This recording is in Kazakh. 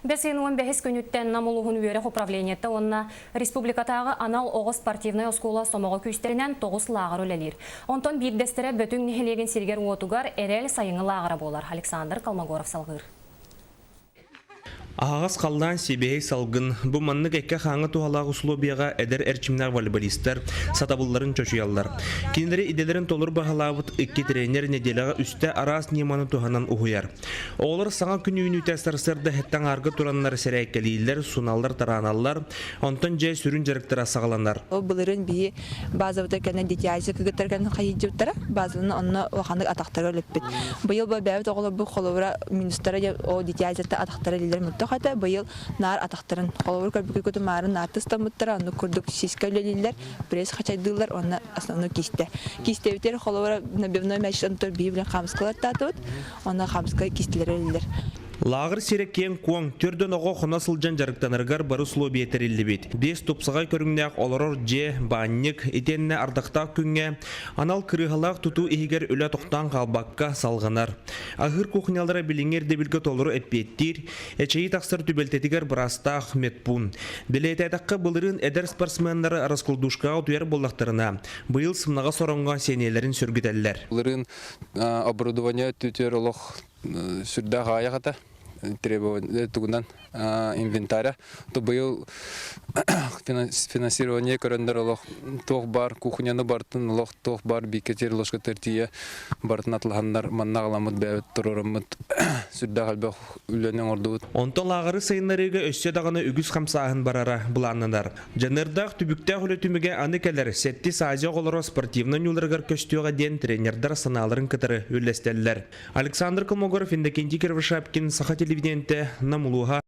Бесен 15 күнүттен намулуғын үйерек управлениетті онна республикатағы анал оғыз спортивный оскула сомоғы күстерінен 9 лағыр өлелер. Онтон бирдестері бөтің нехелеген сергер уотугар әрел сайыңы лағыры болар. Александр Калмогоров салғыр. Ағас қалдан себей салғын, бұл маннық әкке қаңы туғалағы условияға әдір әрчімнер волейболистер, сатабылларын чөшуялар. Кендері иделерін толыр бағалабыт үкке тренер неделіға үсті арас неманы туғанан ұғыяр. Оғылар саңа күн үйінуті сырсырды әттен арғы туранлар сәрәйкелейлер, суналар тараналар, онтан жай сүрін жарықтыра сағаланар. Бұлырын бейі базавыда кәні детяйзі күгіттер кәні қайыджыптара, базавыны онына оғандық атақтары өліппет. Бұйыл бұл бәуіт оғылы бұл қолуыра минустара о детяйзетті атақтары лилер мұтты қата, бұйыл нар атақтарын қолуыр көрбігі көті марын артыста мұттыра, оны күрдік сескі өлелілер, бірес қачайдылар, оны основны кесті. Кестевітер қолуыра набивной мәшін тұр бейі білін қамысқалар татуыт, оны қамысқа кестілер өлелер. Лағыр сереккен қуаң түрден оғы қонасылжан жарықтанырғар бары сұлу бейтерелі бет. Бес топсығай көріңнәқ оларыр же, банник, етеніне ардақтақ күнге, анал кырығалақ тұту егер өлі тоқтан қалбаққа салғанар. Ағыр көқыналары біліңер дебілгі толыры әппеттір, әчейі тақсыр түбелтетігер бұраста Ахмет Пун. Білетәдаққа бұлырын әдір спортсменлары арасқылдушқа өтуер болдақтарына. Бұйыл сымнаға соронға сенелерін сүргітәлілер. Бұлырын оборудование түтер олық сүрді ғаяқата требования тугунан инвентаря, то был финансирование корендер лох тох бар кухняны бартын лох тох бар бикетер лошка тертия бартын атлахандар маннагаламыт бәвет торормыт сүрдә галбах үләнең ордут. Онтон лагыры сайынларыга өссө даганы үгүс хамсаһын барара буланнар. Жанырдак түбүктә хүлөтүмегә аны келер сетти сазя голоро спортивный юлларга көстөгә ден тренердар саналарын кытыры үлестелләр. Александр Колмогоров, Индокентий Кировшапкин, Саха телевидениенте, Намулуга.